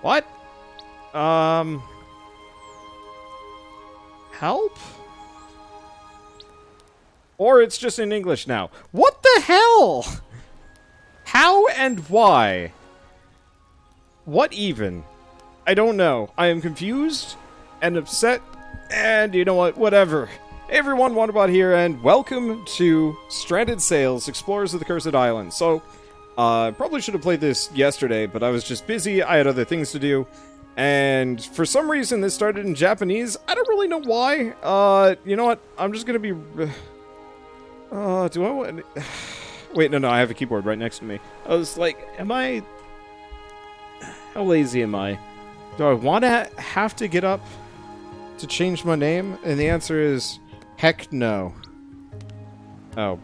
What? Help? Or it's just in English now. What the hell? How and why? What even? I don't know. I am confused and upset, and you know what? Whatever. Hey everyone, Wanderbot here, and welcome to Stranded Sails, Explorers of the Cursed Island. So, probably should have played this yesterday, but I was just busy, I had other things to do, and for some reason this started in Japanese. I don't really know why. You know what? I'm just gonna be... do I want... Wait, no, I have a keyboard right next to me. I was like, am I... How lazy am I? Do I want to have to get up to change my name? And the answer is, heck no. Oh,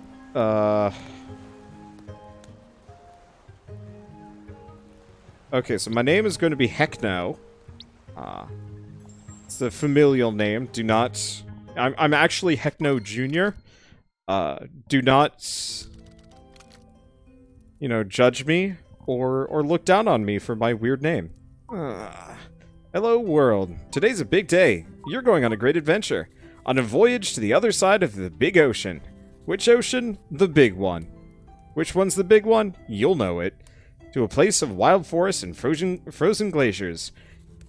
okay, so my name is going to be Heck no. It's a familial name. Do not... I'm actually Heck no Jr. Do not... You know, judge me or look down on me for my weird name. Hello, world. Today's a big day. You're going on a great adventure. On a voyage to the other side of the big ocean. Which ocean? The big one. Which one's the big one? You'll know it. To a place of wild forests and frozen glaciers.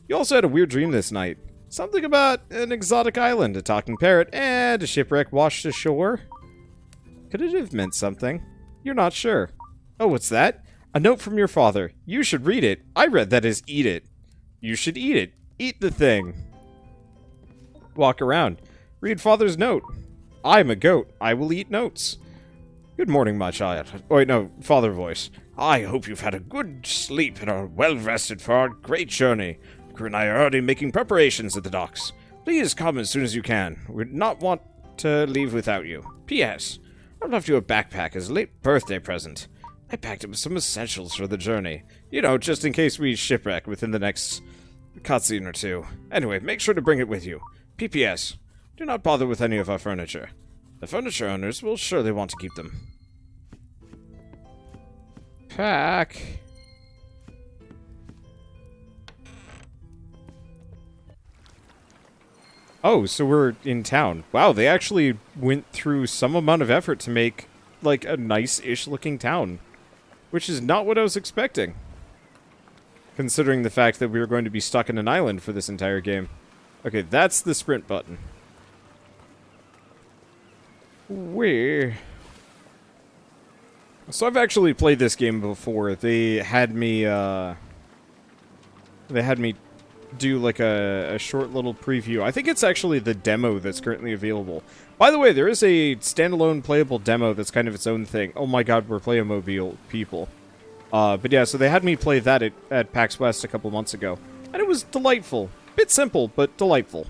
You also had a weird dream this night. Something about an exotic island, a talking parrot, and a shipwreck washed ashore. Could it have meant something? You're not sure. Oh, what's that? A note from your father. You should read it. I read that as eat it. You should eat it. Eat the thing. Walk around. Read father's note. I'm a goat. I will eat notes. Good morning, my child. Oh, wait, no, father voice. I hope you've had a good sleep and are well rested for our great journey. Crew and I are already making preparations at the docks. Please come as soon as you can. We'd not want to leave without you. P.S. I've left you a backpack as a late birthday present. I packed it with some essentials for the journey. You know, just in case we shipwreck within the next cutscene or two. Anyway, make sure to bring it with you. P.P.S. Do not bother with any of our furniture. The furniture owners will surely want to keep them. Pack. Oh, so we're in town. Wow, they actually went through some amount of effort to make, like, a nice-ish looking town. Which is not what I was expecting. Considering the fact that we were going to be stuck in an island for this entire game. Okay, that's the sprint button. So I've actually played this game before. They had me do like a short little preview. I think it's actually the demo that's currently available. By the way, there is a standalone playable demo that's kind of its own thing. Oh my god, we're Playmobil people. But yeah, so they had me play that at PAX West a couple months ago. And it was delightful. Bit simple, but delightful.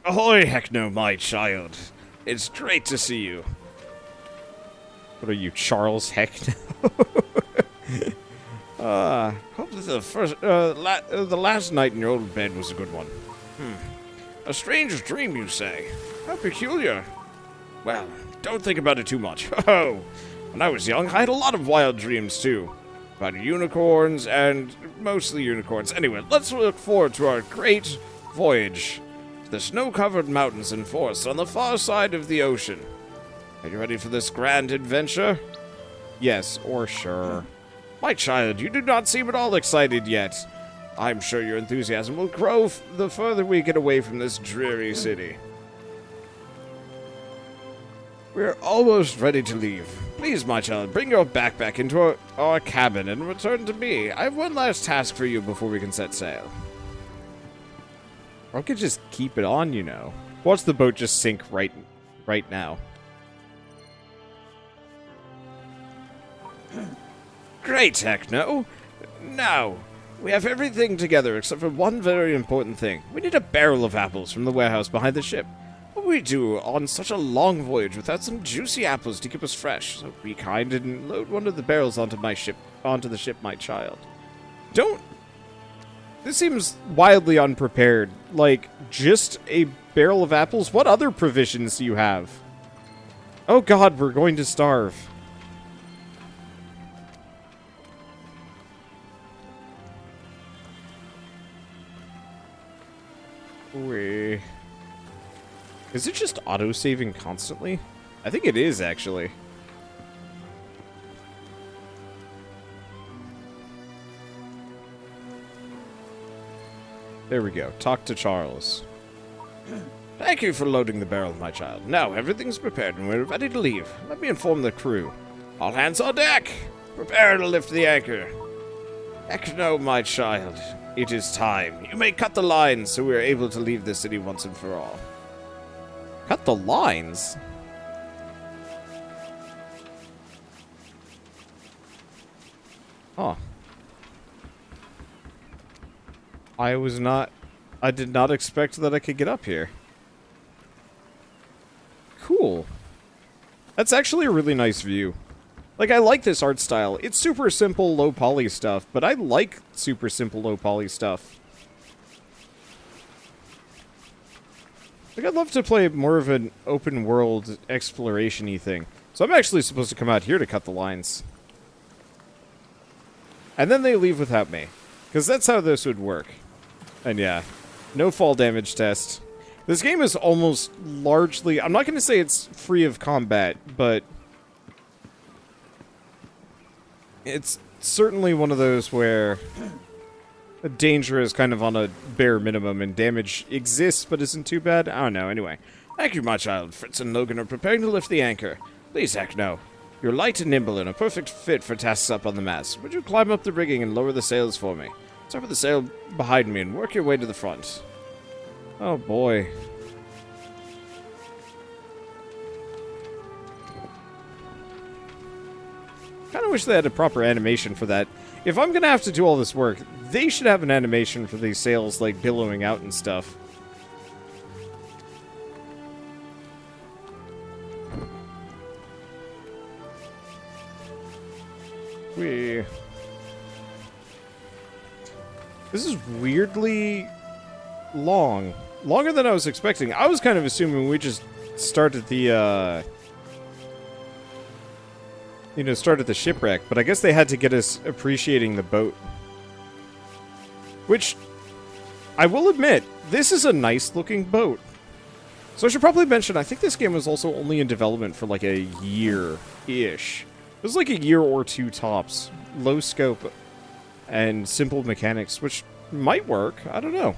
Ahoy, heck no, my child. It's great to see you. What are you, Charles Heckno? Hope that the last night in your old bed was a good one. A strange dream, you say? How peculiar. Well, don't think about it too much. Oh, when I was young, I had a lot of wild dreams, too. About unicorns, and mostly unicorns. Anyway, let's look forward to our great voyage to the snow-covered mountains and forests on the far side of the ocean. Are you ready for this grand adventure? Yes, or sure. My child, you do not seem at all excited yet. I'm sure your enthusiasm will grow the further we get away from this dreary city. We're almost ready to leave. Please, my child, bring your backpack into our cabin and return to me. I have one last task for you before we can set sail. Or I could just keep it on, you know. Watch the boat just sink right now. Great, heck no. Now, we have everything together except for one very important thing. We need a barrel of apples from the warehouse behind the ship. What would we do on such a long voyage without some juicy apples to keep us fresh? So be kind and load one of the barrels onto the ship, my child. Don't... This seems wildly unprepared. Like, just a barrel of apples? What other provisions do you have? Oh god, we're going to starve. Wait. Is it just auto-saving constantly? I think it is, actually. There we go. Talk to Charles. Thank you for loading the barrel, my child. Now everything's prepared and we're ready to leave. Let me inform the crew. All hands on deck! Prepare to lift the anchor. Heck no, my child. It is time. You may cut the lines so we are able to leave the city once and for all. Cut the lines? Huh. I did not expect that I could get up here. Cool. That's actually a really nice view. Like, I like this art style. It's super simple, low poly stuff, but I like super simple, low poly stuff. Like, I'd love to play more of an open world exploration-y thing. So I'm actually supposed to come out here to cut the lines. And then they leave without me. Because that's how this would work. And yeah, no fall damage test. This game is almost largely... I'm not going to say it's free of combat, but... it's certainly one of those where... danger is kind of on a bare minimum, and damage exists but isn't too bad. I don't know, anyway. Thank you, my child. Fritz and Logan are preparing to lift the anchor. Please, heck no. You're light and nimble and a perfect fit for tasks up on the mast. Would you climb up the rigging and lower the sails for me? Start with the sail behind me and work your way to the front. Oh boy. Kind of wish they had a proper animation for that. If I'm gonna have to do all this work, they should have an animation for these sails, like, billowing out and stuff. Whee. This is weirdly long. Longer than I was expecting. I was kind of assuming we just started the, you know, started the shipwreck, but I guess they had to get us appreciating the boat. Which, I will admit, this is a nice-looking boat. So I should probably mention, I think this game was also only in development for like a year-ish. It was like a year or two tops. Low scope and simple mechanics, which might work. I don't know.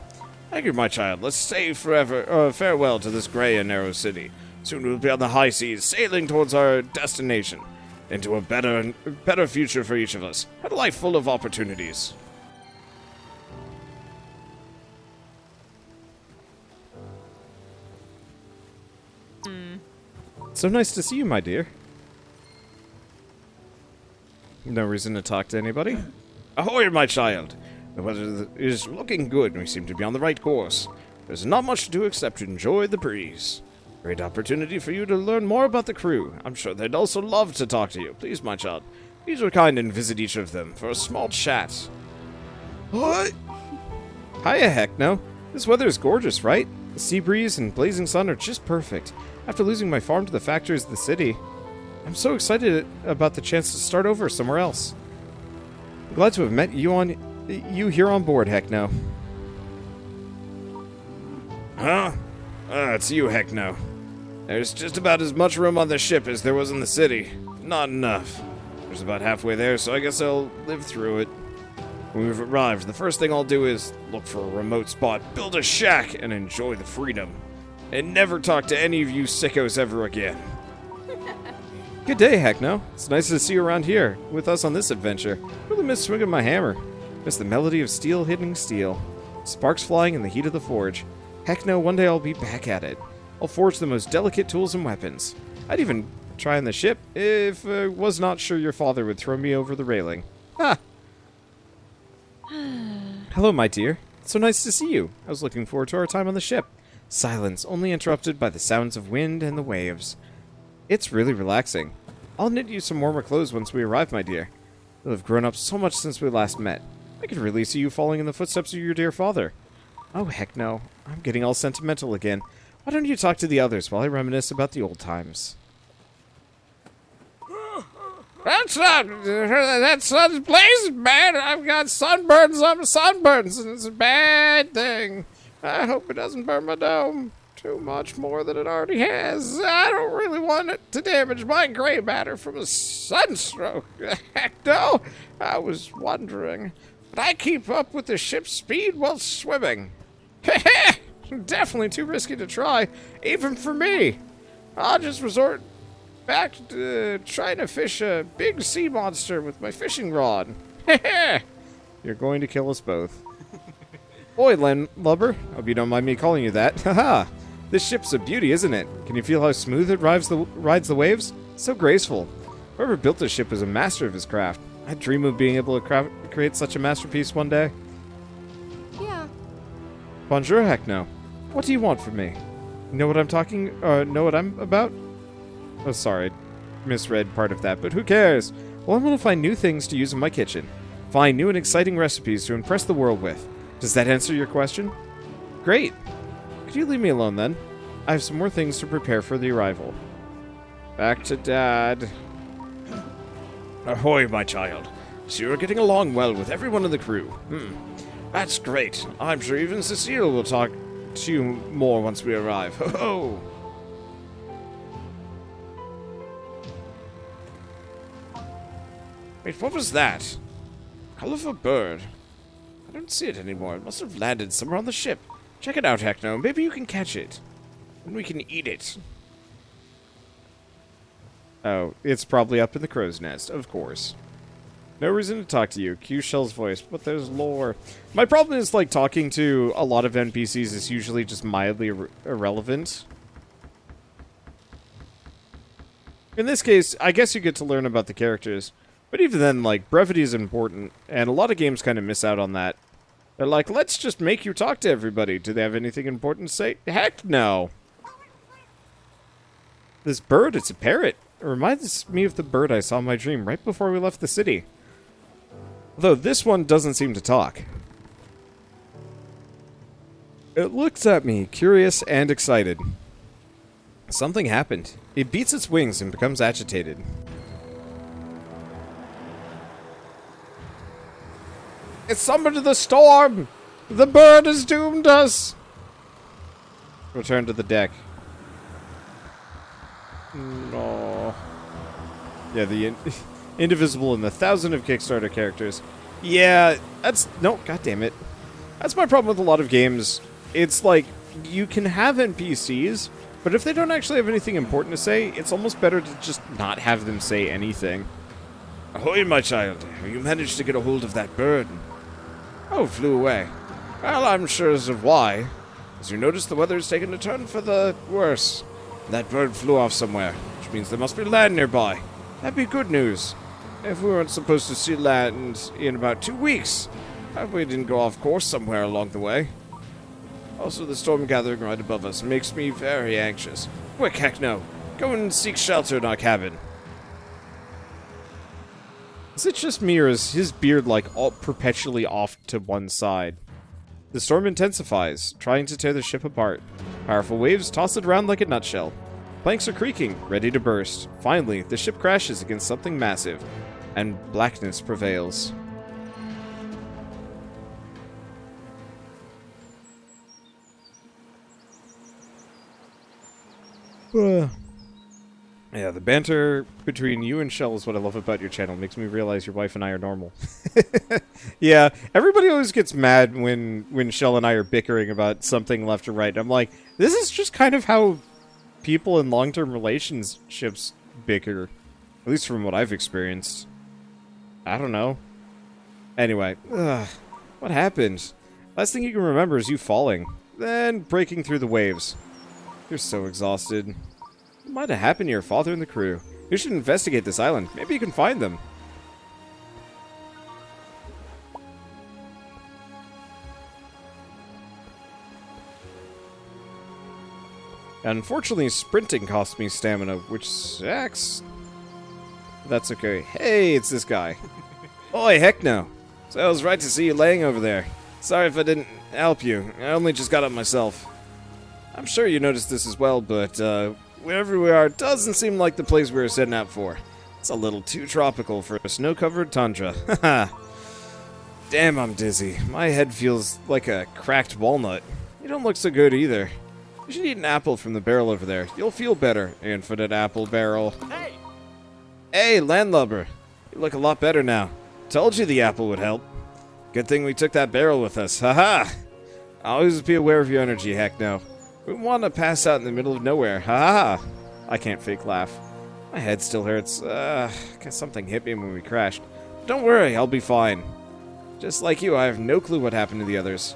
Thank you, my child. Let's say farewell to this gray and narrow city. Soon we'll be on the high seas, sailing towards our destination. Into a better future for each of us. A life full of opportunities. So nice to see you, my dear. No reason to talk to anybody? Ahoy, my child! The weather is looking good, and we seem to be on the right course. There's not much to do except enjoy the breeze. Great opportunity for you to learn more about the crew. I'm sure they'd also love to talk to you. Please, my child, please be kind and visit each of them for a small chat. What? Hiya, heck no. This weather is gorgeous, right? The sea breeze and blazing sun are just perfect. After losing my farm to the factories of the city, I'm so excited about the chance to start over somewhere else. I'm glad to have met you here on board, heck no. Huh? It's you, heck no. There's just about as much room on the ship as there was in the city. Not enough. There's about halfway there, so I guess I'll live through it. When we've arrived, the first thing I'll do is look for a remote spot, build a shack, and enjoy the freedom. And never talk to any of you sickos ever again. Good day, heck no. It's nice to see you around here, with us on this adventure. Really miss swinging my hammer. Miss the melody of steel hitting steel. Sparks flying in the heat of the forge. Heck no, one day I'll be back at it. I'll forge the most delicate tools and weapons. I'd even try on the ship if I was not sure your father would throw me over the railing. Ha! Hello, my dear. It's so nice to see you. I was looking forward to our time on the ship. Silence, only interrupted by the sounds of wind and the waves. It's really relaxing. I'll knit you some warmer clothes once we arrive, my dear. You'll have grown up so much since we last met. I could really see you following in the footsteps of your dear father. Oh, heck no. I'm getting all sentimental again. Why don't you talk to the others while I reminisce about the old times? That sun's blazing, man. I've got sunburns on sunburns, and it's a bad thing. I hope it doesn't burn my dome too much more than it already has. I don't really want it to damage my gray matter from a sunstroke. Heck no! I was wondering. But I keep up with the ship's speed while swimming. Heh. Definitely too risky to try, even for me. I'll just resort back to trying to fish a big sea monster with my fishing rod. You're going to kill us both. Boy, landlubber. Hope you don't mind me calling you that. Haha. This ship's a beauty, isn't it? Can you feel how smooth it rides the waves? So graceful. Whoever built this ship was a master of his craft. I dream of being able to create such a masterpiece one day. Yeah. Bonjour, heck no. What do you want from me? Know what I'm about? Oh, sorry. Misread part of that, but who cares? Well, I'm gonna find new things to use in my kitchen. Find new and exciting recipes to impress the world with. Does that answer your question? Great. Could you leave me alone, then? I have some more things to prepare for the arrival. Back to Dad. Ahoy, my child. So you're getting along well with everyone in the crew. That's great. I'm sure even Cecile will talk to you more once we arrive. Ho-ho! Wait, what was that? Colorful bird. I don't see it anymore. It must have landed somewhere on the ship. Check it out, Hecno. Maybe you can catch it. And we can eat it. Oh, it's probably up in the crow's nest, of course. No reason to talk to you. Cue Shell's voice, but there's lore. My problem is, like, talking to a lot of NPCs is usually just mildly irrelevant. In this case, I guess you get to learn about the characters. But even then, like, brevity is important, and a lot of games kind of miss out on that. They're like, let's just make you talk to everybody. Do they have anything important to say? Heck no! This bird, it's a parrot. It reminds me of the bird I saw in my dream right before we left the city. Although this one doesn't seem to talk. It looks at me, curious and excited. Something happened. It beats its wings and becomes agitated. It's summoned the storm! The bird has doomed us! Return to the deck. No. Yeah, the Indivisible and the 1,000 of Kickstarter characters. Yeah, that's... No, goddammit. That's my problem with a lot of games. It's like, you can have NPCs, but if they don't actually have anything important to say, it's almost better to just not have them say anything. Ahoy, my child. Have you managed to get a hold of that bird? Oh, flew away. Well, I'm sure as of why. As you notice, the weather's taken a turn for the worse. That bird flew off somewhere, which means there must be land nearby. That'd be good news. If we weren't supposed to see land in about 2 weeks, we didn't go off course somewhere along the way. Also, the storm gathering right above us makes me very anxious. Quick, heck no. Go and seek shelter in our cabin. Is it just me, or is his beard, like, all perpetually off to one side? The storm intensifies, trying to tear the ship apart. Powerful waves toss it around like a nutshell. Planks are creaking, ready to burst. Finally, the ship crashes against something massive, and blackness prevails. Yeah, the banter between you and Shell is what I love about your channel. It makes me realize your wife and I are normal. Yeah, everybody always gets mad when Shell and I are bickering about something left or right. I'm like, this is just kind of how people in long-term relationships bicker. At least from what I've experienced. I don't know. Anyway, what happened? Last thing you can remember is you falling, then breaking through the waves. You're so exhausted. What might have happened to your father and the crew? You should investigate this island. Maybe you can find them. Unfortunately, sprinting cost me stamina, which sucks. That's okay. Hey, it's this guy. Oi, heck no. So I was right to see you laying over there. Sorry if I didn't help you. I only just got up myself. I'm sure you noticed this as well, but wherever we are doesn't seem like the place we were setting out for. It's a little too tropical for a snow-covered tundra. Haha. Damn, I'm dizzy. My head feels like a cracked walnut. You don't look so good either. You should eat an apple from the barrel over there. You'll feel better. Infinite apple barrel. Hey! Hey, landlubber. You look a lot better now. Told you the apple would help. Good thing we took that barrel with us. Haha! Always be aware of your energy, heck no. We want to pass out in the middle of nowhere. Ha ha! I can't fake laugh. My head still hurts. Guess something hit me when we crashed. Don't worry, I'll be fine. Just like you, I have no clue what happened to the others.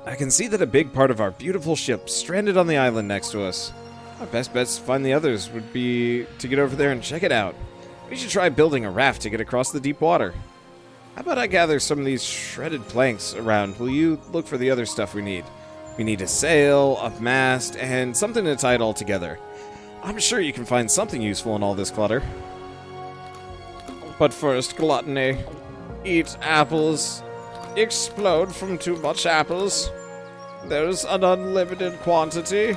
I can see that a big part of our beautiful ship stranded on the island next to us. Our best bets to find the others would be to get over there and check it out. We should try building a raft to get across the deep water. How about I gather some of these shredded planks around? Will you look for the other stuff we need? We need a sail, a mast, and something to tie it all together. I'm sure you can find something useful in all this clutter. But first, gluttony. Eat apples. Explode from too much apples. There's an unlimited quantity.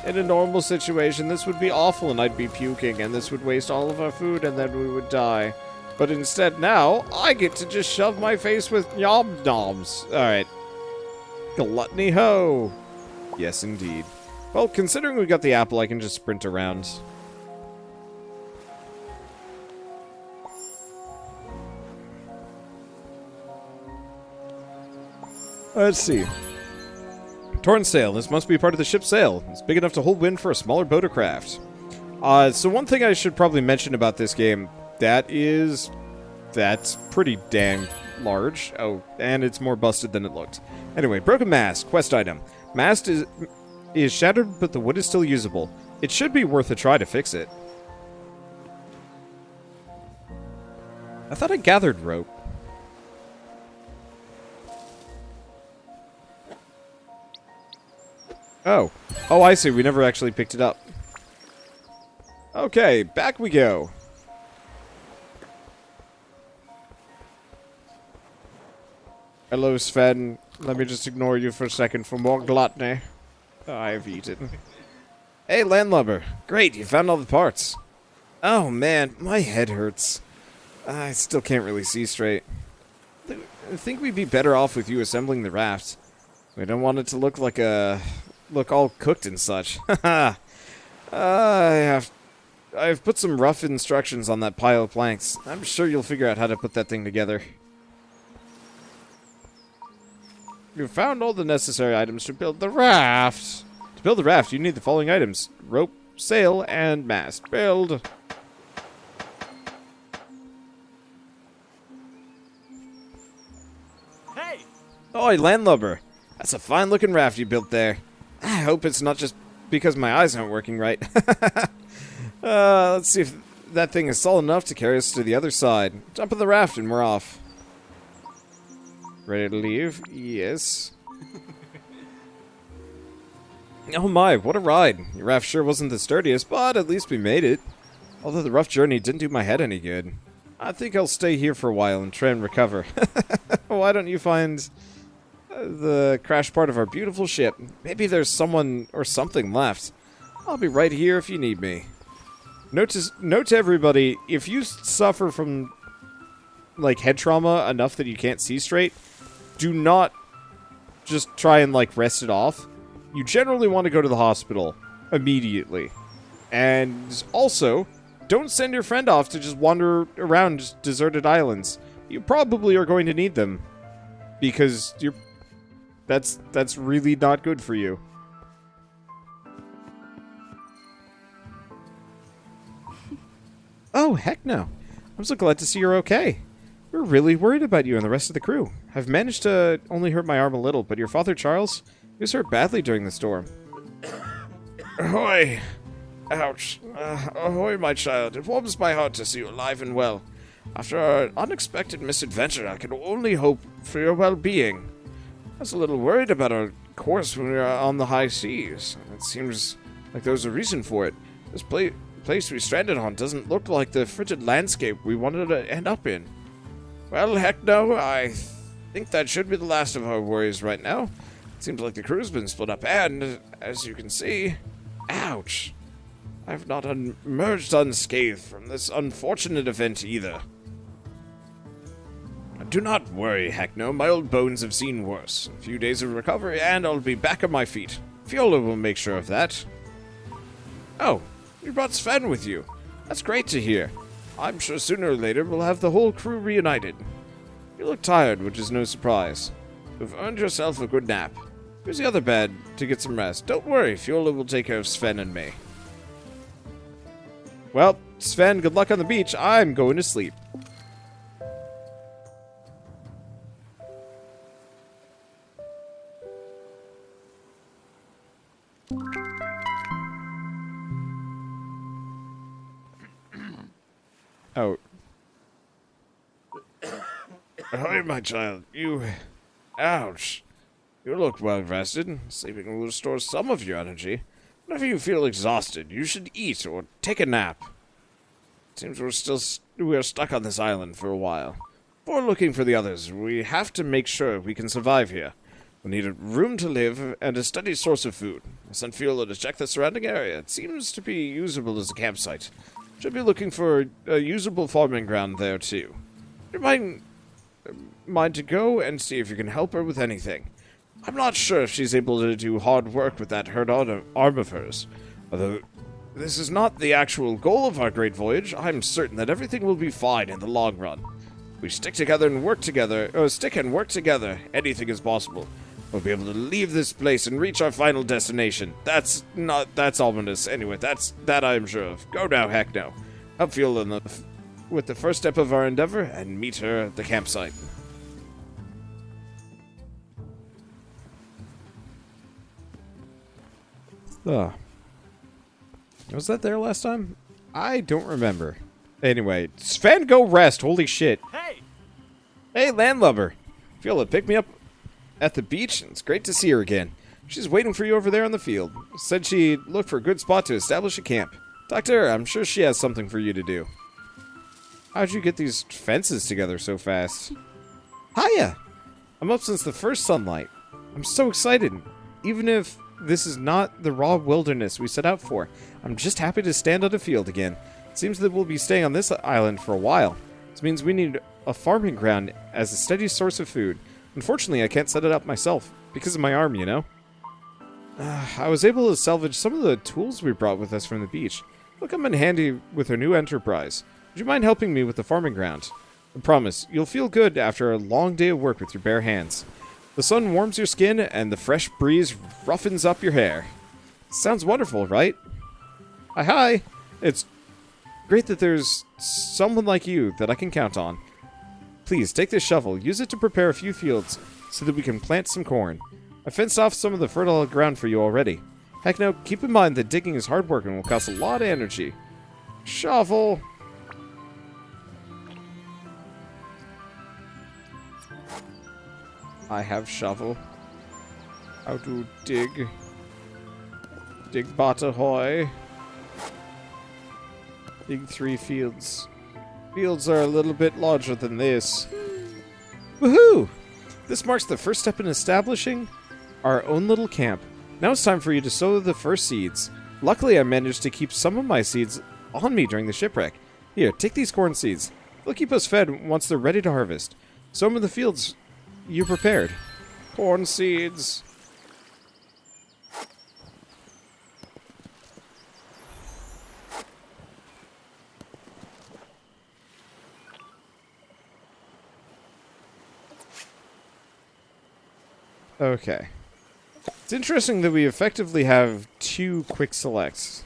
In a normal situation, this would be awful and I'd be puking, and this would waste all of our food and then we would die. But instead now, I get to just shove my face with nom-noms. Alright. Gluttony ho! Yes, indeed. Well, considering we got the apple, I can just sprint around. Let's see. Torn sail. This must be part of the ship's sail. It's big enough to hold wind for a smaller boat or craft. So one thing I should probably mention about this game, that's pretty dang large. Oh, and it's more busted than it looked. Anyway, broken mast. Quest item. Mast is shattered, but the wood is still usable. It should be worth a try to fix it. I thought I gathered rope. Oh. Oh, I see. We never actually picked it up. Okay, back we go. Hello, Sven. Let me just ignore you for a second for more gluttony. I've eaten. Hey, landlubber. Great, you found all the parts. Oh, man, my head hurts. I still can't really see straight. I think we'd be better off with you assembling the raft. We don't want it to look like look all cooked and such. I've put some rough instructions on that pile of planks. I'm sure you'll figure out how to put that thing together. You found all the necessary items to build the raft. To build the raft, you need the following items: rope, sail, and mast. Build. Hey! Oi, landlubber. That's a fine-looking raft you built there. I hope it's not just because my eyes aren't working right. Let's see if that thing is solid enough to carry us to the other side. Jump in the raft and we're off. Ready to leave? Yes. Oh my, what a ride. Your raft sure wasn't the sturdiest, but at least we made it. Although the rough journey didn't do my head any good. I think I'll stay here for a while and try and recover. Why don't you find the crash part of our beautiful ship? Maybe there's someone or something left. I'll be right here if you need me. Note to everybody, if you suffer from like head trauma enough that you can't see straight, do not just try and like rest it off. You generally want to go to the hospital immediately. And also, don't send your friend off to just wander around just deserted islands. You probably are going to need them, because that's really not good for you. Oh, heck no. I'm so glad to see you're okay. We're really worried about you and the rest of the crew. I've managed to only hurt my arm a little, but your father, Charles, he was hurt badly during the storm. Ahoy! Ouch. Ahoy, my child. It warms my heart to see you alive and well. After our unexpected misadventure, I can only hope for your well-being. I was a little worried about our course when we were on the high seas. It seems like there was a reason for it. This place we stranded on doesn't look like the frigid landscape we wanted to end up in. Well, heck no, I think that should be the last of our worries right now. It seems like the crew's been split up and, as you can see... Ouch! I've not emerged unscathed from this unfortunate event either. Do not worry, Heckno. My old bones have seen worse. A few days of recovery, and I'll be back on my feet. Fiola will make sure of that. Oh, you brought Sven with you. That's great to hear. I'm sure sooner or later we'll have the whole crew reunited. You look tired, which is no surprise. You've earned yourself a good nap. Here's the other bed to get some rest. Don't worry, Fiola will take care of Sven and me. Well, Sven, good luck on the beach. I'm going to sleep. Oh. Ahoy, my child. You... Ouch. You look well rested. Sleeping will restore some of your energy. Whenever you feel exhausted, you should eat or take a nap. Seems we're stuck on this island for a while. Before looking for the others, we have to make sure we can survive here. We need a room to live and a steady source of food. I sent Fiola to check the surrounding area. It seems to be usable as a campsite. Should be looking for a usable farming ground there too. Do you mind to go and see if you can help her with anything? I'm not sure if she's able to do hard work with that hurt arm of hers. Although this is not the actual goal of our great voyage, I'm certain that everything will be fine in the long run. If we stick and work together, anything is possible. We'll be able to leave this place and reach our final destination. That's ominous. Anyway, that I am sure of. Go now, Heckno. Help Fiola with the first step of our endeavor and meet her at the campsite. Was that there last time? I don't remember. Anyway, Sven, go rest. Holy shit. Hey, landlubber. Fiola, pick me up at the beach. It's great to see her again. She's waiting for you over there on the field. Said she'd look for a good spot to establish a camp. Talk to her. I'm sure she has something for you to do. How'd you get these fences together so fast? Hiya! I'm up since the first sunlight. I'm so excited. Even if this is not the raw wilderness we set out for, I'm just happy to stand on a field again. It seems that we'll be staying on this island for a while. This means we need a farming ground as a steady source of food. Unfortunately, I can't set it up myself, because of my arm, you know? I was able to salvage some of the tools we brought with us from the beach. They'll come in handy with our new enterprise. Would you mind helping me with the farming ground? I promise, you'll feel good after a long day of work with your bare hands. The sun warms your skin, and the fresh breeze roughens up your hair. Sounds wonderful, right? Hi. It's great that there's someone like you that I can count on. Please, take this shovel. Use it to prepare a few fields so that we can plant some corn. I fenced off some of the fertile ground for you already. Heck no, keep in mind that digging is hard work and will cost a lot of energy. Shovel! I have shovel. How to dig. Dig bata hoy. Dig 3 fields. Fields are a little bit larger than this. Woohoo! This marks the first step in establishing our own little camp. Now it's time for you to sow the first seeds. Luckily, I managed to keep some of my seeds on me during the shipwreck. Here, take these corn seeds. They'll keep us fed once they're ready to harvest. Sow them in the fields you prepared. Corn seeds. Okay. It's interesting that we effectively have 2 quick selects.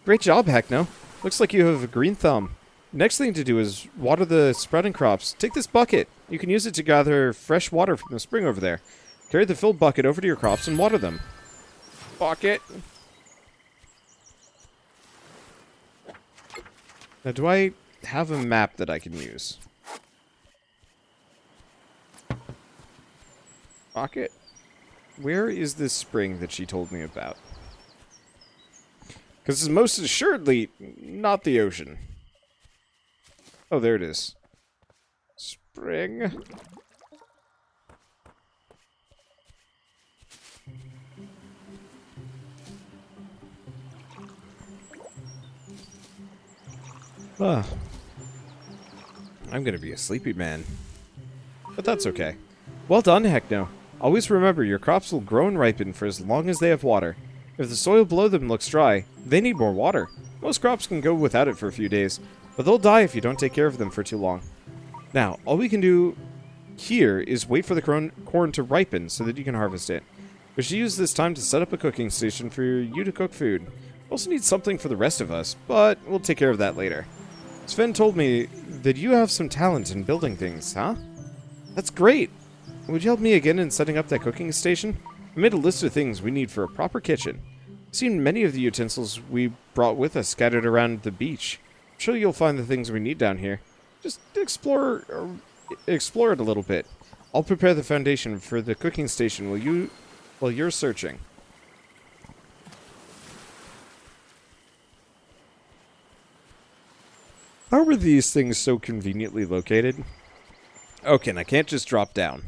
Great job, Heckno. Looks like you have a green thumb. Next thing to do is water the sprouting crops. Take this bucket. You can use it to gather fresh water from the spring over there. Carry the filled bucket over to your crops and water them. Bucket. Now, do I have a map that I can use? Bucket? Where is this spring that she told me about? Because it's most assuredly not the ocean. Oh, there it is. Spring. Ah. I'm gonna be a sleepy man. But that's okay. Well done, Heckno. Always remember, your crops will grow and ripen for as long as they have water. If the soil below them looks dry, they need more water. Most crops can go without it for a few days, but they'll die if you don't take care of them for too long. Now, all we can do here is wait for the corn to ripen so that you can harvest it. We should use this time to set up a cooking station for you to cook food. We also need something for the rest of us, but we'll take care of that later. Sven told me that you have some talent in building things, huh? That's great! Would you help me again in setting up that cooking station? I made a list of things we need for a proper kitchen. I've seen many of the utensils we brought with us scattered around the beach. I'm sure you'll find the things we need down here. Just explore it a little bit. I'll prepare the foundation for the cooking station while you're searching. How are these things so conveniently located? Okay, and I can't just drop down.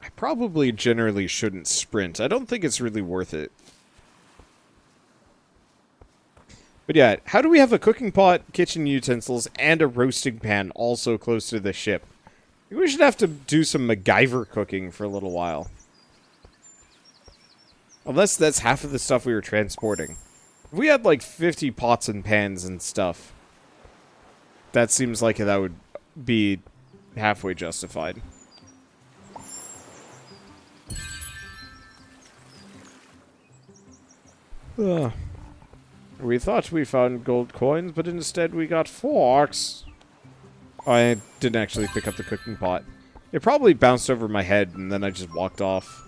I probably generally shouldn't sprint. I don't think it's really worth it. But yeah, how do we have a cooking pot, kitchen utensils, and a roasting pan all so close to the ship? Maybe we should have to do some MacGyver cooking for a little while. Unless that's half of the stuff we were transporting. If we had like 50 pots and pans and stuff, that seems like that would be halfway justified. We thought we found gold coins, but instead we got forks. I didn't actually pick up the cooking pot. It probably bounced over my head, and then I just walked off.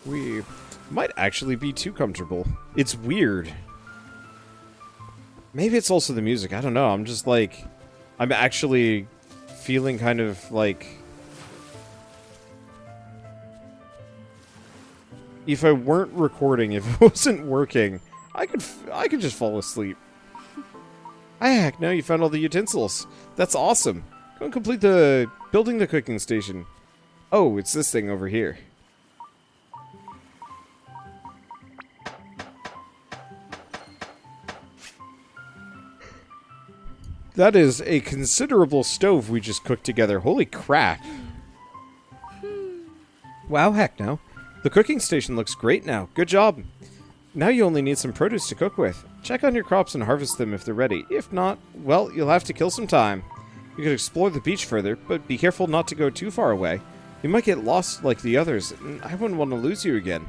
We might actually be too comfortable. It's weird. Maybe it's also the music. I don't know. I'm just like... I'm actually feeling kind of like... If I weren't recording, if it wasn't working, I could just fall asleep. Ah, heck no, you found all the utensils. That's awesome. Go and complete building the cooking station. Oh, it's this thing over here. That is a considerable stove we just cooked together. Holy crap. Wow, heck no. The cooking station looks great now. Good job. Now you only need some produce to cook with. Check on your crops and harvest them if they're ready. If not, well, you'll have to kill some time. You could explore the beach further, but be careful not to go too far away. You might get lost like the others, and I wouldn't want to lose you again.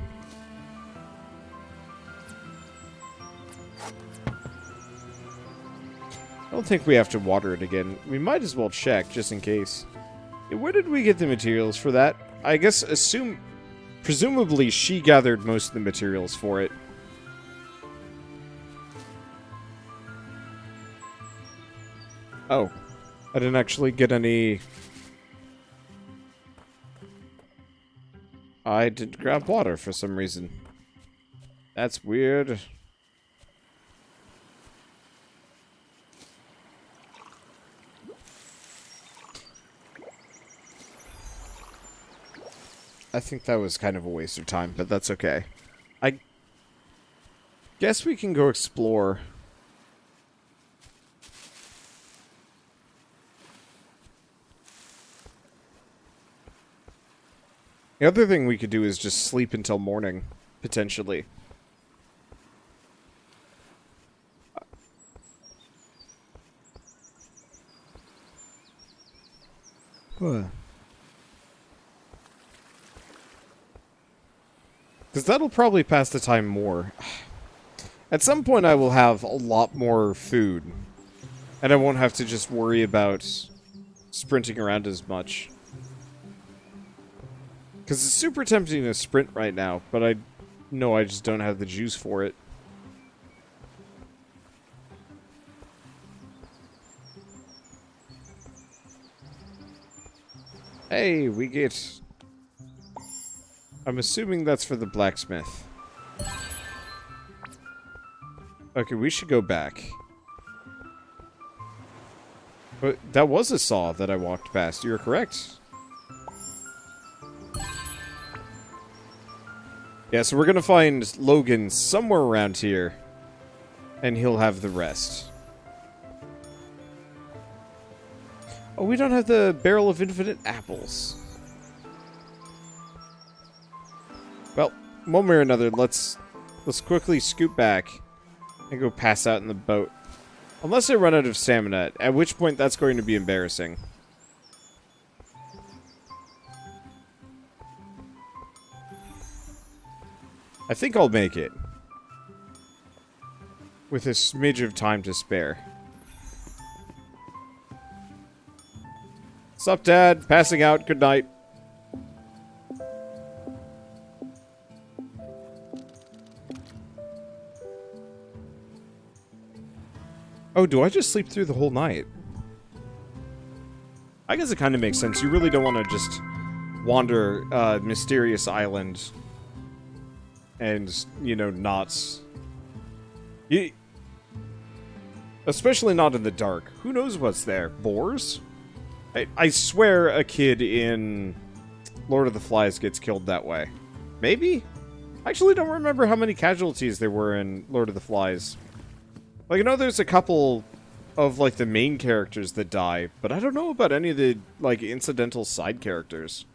I don't think we have to water it again. We might as well check, just in case. Where did we get the materials for that? I guess presumably she gathered most of the materials for it. Oh. I didn't actually get any... I didn't grab water for some reason. That's weird. I think that was kind of a waste of time, but that's okay. I guess we can go explore. The other thing we could do is just sleep until morning, potentially. Because that'll probably pass the time more. At some point I will have a lot more food. And I won't have to just worry about sprinting around as much. Because it's super tempting to sprint right now, but I know I just don't have the juice for it. Hey, we get... I'm assuming that's for the blacksmith. Okay, we should go back. But that was a saw that I walked past. You're correct. Yeah, so we're gonna find Logan somewhere around here. And he'll have the rest. Oh, we don't have the barrel of infinite apples. Well, one way or another, let's quickly scoot back and go pass out in the boat. Unless I run out of stamina, at which point that's going to be embarrassing. I think I'll make it. With a smidge of time to spare. Sup, Dad? Passing out. Good night. Oh, do I just sleep through the whole night? I guess it kind of makes sense. You really don't want to just wander a mysterious island and, you know, not... Especially not in the dark. Who knows what's there? Boars? I swear a kid in Lord of the Flies gets killed that way. Maybe? I actually don't remember how many casualties there were in Lord of the Flies. Like, I know there's a couple of, like, the main characters that die, but I don't know about any of the, like, incidental side characters.